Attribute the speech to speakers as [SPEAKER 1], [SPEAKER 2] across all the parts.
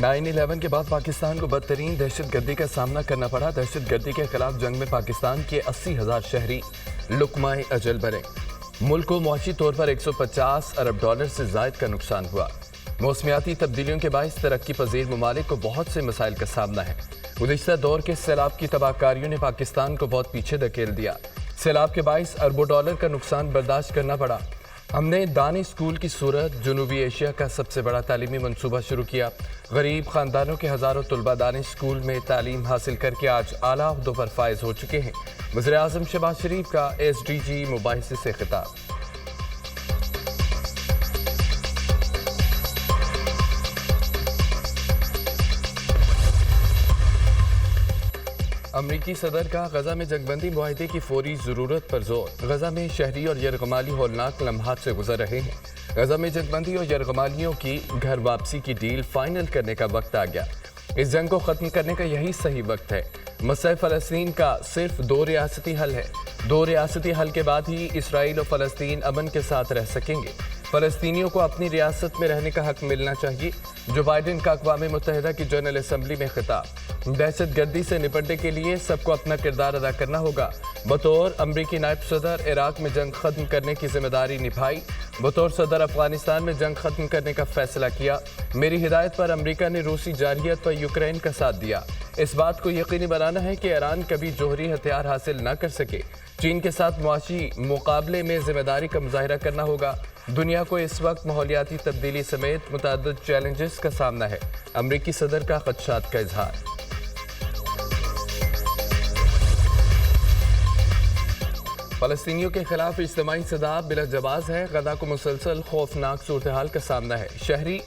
[SPEAKER 1] 9/11 کے بعد پاکستان کو بدترین دہشت گردی کا سامنا کرنا پڑا۔ دہشت گردی کے خلاف جنگ میں پاکستان کے 80,000 شہری لقمۂ اجل بنے۔ ملک کو معاشی طور پر 150 ارب ڈالر سے زائد کا نقصان ہوا۔ موسمیاتی تبدیلیوں کے باعث ترقی پذیر ممالک کو بہت سے مسائل کا سامنا ہے۔ گزشتہ دور کے سیلاب کی تباہ کاریوں نے پاکستان کو بہت پیچھے دھکیل دیا۔ سیلاب کے باعث اربوں ڈالر کا نقصان برداشت کرنا پڑا۔ ہم نے دانی اسکول کی صورت جنوبی ایشیا کا سب سے بڑا تعلیمی منصوبہ شروع کیا۔ غریب خاندانوں کے ہزاروں طلبہ دانی اسکول میں تعلیم حاصل کر کے آج اعلیٰ عہدوں پر فائز ہو چکے ہیں۔ وزیر اعظم شہباز شریف کا SDG مباحثے سے خطاب۔ امریکی صدر کا غزہ میں جنگ بندی معاہدے کی فوری ضرورت پر زور۔ غزہ میں شہری اور یرغمالی ہولناک لمحات سے گزر رہے ہیں۔ غزہ میں جنگ بندی اور یرغمالیوں کی گھر واپسی کی ڈیل فائنل کرنے کا وقت آ گیا۔ اس جنگ کو ختم کرنے کا یہی صحیح وقت ہے۔ مسئلہ فلسطین کا صرف 2 ریاستی حل ہے۔ 2 ریاستی حل کے بعد ہی اسرائیل اور فلسطین امن کے ساتھ رہ سکیں گے۔ فلسطینیوں کو اپنی ریاست میں رہنے کا حق ملنا چاہیے۔ جو بائیڈن کا اقوام متحدہ کی جنرل اسمبلی میں خطاب۔ دہشت گردی سے نپٹنے کے لیے سب کو اپنا کردار ادا کرنا ہوگا۔ بطور امریکی نائب صدر عراق میں جنگ ختم کرنے کی ذمہ داری نبھائی۔ بطور صدر افغانستان میں جنگ ختم کرنے کا فیصلہ کیا۔ میری ہدایت پر امریکہ نے روسی جارحیت پر یوکرین کا ساتھ دیا۔ اس بات کو یقینی بنانا ہے کہ ایران کبھی جوہری ہتھیار حاصل نہ کر سکے۔ چین کے ساتھ معاشی مقابلے میں ذمہ داری کا مظاہرہ کرنا ہوگا۔ دنیا کو اس وقت ماحولیاتی تبدیلی سمیت متعدد چیلنجز کا سامنا ہے۔ امریکی صدر کا خدشات کا اظہار۔ فلسطینیوں کے خلاف اجتماعی صدا بلا جواز ہے۔ غزہ کو مسلسل خوفناک صورتحال کا سامنا ہے۔ شہری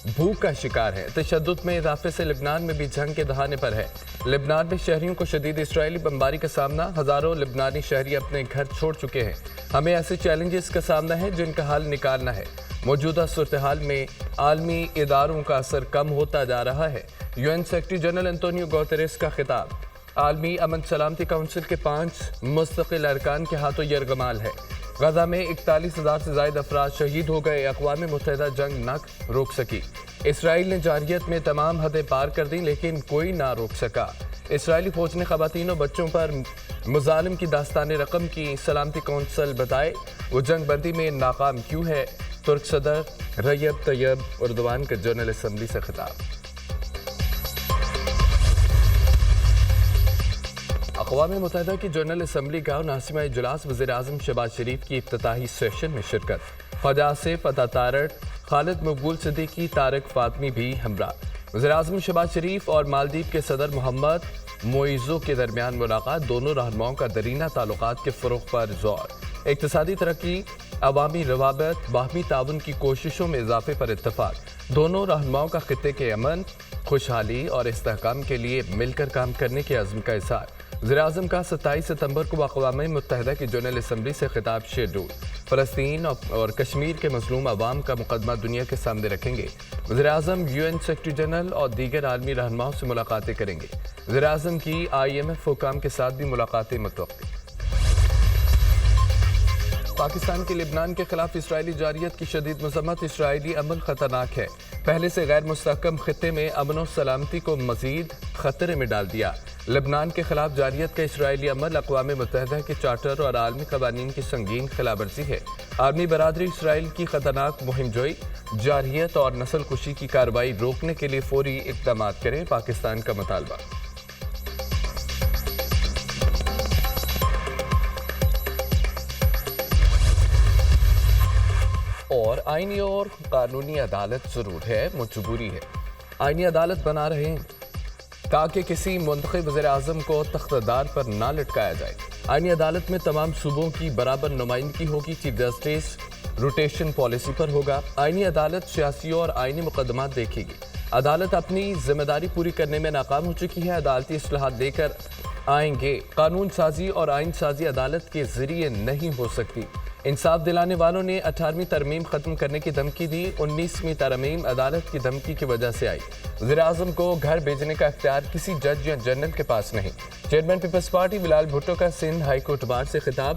[SPEAKER 1] بھوک کا شکار ہے۔ تشدد میں اضافے سے لبنان میں بھی جنگ کے دہانے پر ہے۔ لبنان میں شہریوں کو شدید اسرائیلی بمباری کا سامنا۔ ہزاروں لبنانی شہری اپنے گھر چھوڑ چکے ہیں۔ ہمیں ایسے چیلنجز کا سامنا ہے جن کا حل نکالنا ہے۔ موجودہ صورتحال میں عالمی اداروں کا اثر کم ہوتا جا رہا ہے۔ UN سیکرٹری جنرل انطونیو گوتریس کا خطاب۔ عالمی امن سلامتی کونسل کے 5 مستقل ارکان کے ہاتھوں یرغمال ہے۔ غزہ میں 41,000 سے زائد افراد شہید ہو گئے۔ اقوام متحدہ جنگ نہ روک سکی۔ اسرائیل نے جارحیت میں تمام حدیں پار کر دیں لیکن کوئی نہ روک سکا۔ اسرائیلی فوج نے خواتین و بچوں پر مظالم کی داستان رقم کی۔ سلامتی کونسل بتائے وہ جنگ بندی میں ناکام کیوں ہے۔ ترک صدر رجب طیب اردوان کا جنرل اسمبلی سے خطاب۔ اقوام متحدہ کی جنرل اسمبلی کا 79واں اجلاس وزیر اعظم شہباز شریف کی افتتاحی سیشن میں شرکت۔ خواجہ آصف عطا تارڑ، خالد مقبول صدیقی، طارق فاطمی بھی ہمراہ۔ وزیر اعظم شہباز شریف اور مالدیپ کے صدر محمد موئیزو کے درمیان ملاقات۔ دونوں رہنماؤں کا دیرینہ تعلقات کے فروغ پر زور۔ اقتصادی ترقی، عوامی روابط، باہمی تعاون کی کوششوں میں اضافے پر اتفاق۔ دونوں رہنماؤں کا خطے کے امن، خوشحالی اور استحکام کے لیے مل کر کام کرنے کے عزم کا اظہار۔ وزیر اعظم کا 27 ستمبر کو اقوام متحدہ کی جنرل اسمبلی سے خطاب شیڈول۔ فلسطین اور کشمیر کے مظلوم عوام کا مقدمہ دنیا کے سامنے رکھیں گے۔ وزیر اعظم UN سیکرٹری جنرل اور دیگر عالمی رہنماؤں سے ملاقاتیں کریں گے۔ وزیر اعظم کی IMF حکام کے ساتھ بھی ملاقاتیں متوقع۔ پاکستان کی لبنان کے خلاف اسرائیلی جارحیت کی شدید مذمت۔ اسرائیلی عمل خطرناک ہے۔ پہلے سے غیر مستحکم خطے میں امن و سلامتی کو مزید خطرے میں ڈال دیا۔ لبنان کے خلاف جارحیت کا اسرائیلی عمل اقوام متحدہ کے چارٹر اور عالمی قوانین کی سنگین خلاف ورزی ہے۔ عالمی برادری اسرائیل کی خطرناک مہم جوئی، جارحیت اور نسل کشی کی کارروائی روکنے کے لیے فوری اقدامات کرے۔ پاکستان کا مطالبہ۔ اور آئینی اور قانونی عدالت ضرور ہے، مجبوری ہے۔ آئینی عدالت بنا رہے ہیں تاکہ کسی منتخب وزیر اعظم کو تختدار پر نہ لٹکایا جائے۔ آئینی عدالت میں تمام صوبوں کی برابر نمائندگی ہوگی۔ چیف جسٹس روٹیشن پالیسی پر ہوگا۔ آئینی عدالت سیاسی اور آئینی مقدمات دیکھے گی۔ عدالت اپنی ذمہ داری پوری کرنے میں ناکام ہو چکی ہے۔ عدالتی اصلاحات لے کر آئیں گے۔ قانون سازی اور آئین سازی عدالت کے ذریعے نہیں ہو سکتی۔ انصاف دلانے والوں نے 18ویں ترمیم ختم کرنے کی دھمکی دی۔ 19ویں ترمیم عدالت کی دھمکی کی وجہ سے آئی۔ وزیر اعظم کو گھر بھیجنے کا اختیار کسی جج یا جنرل کے پاس نہیں۔ چیئرمین پیپلز پارٹی بلال بھٹو کا سندھ ہائی کورٹ بار سے خطاب۔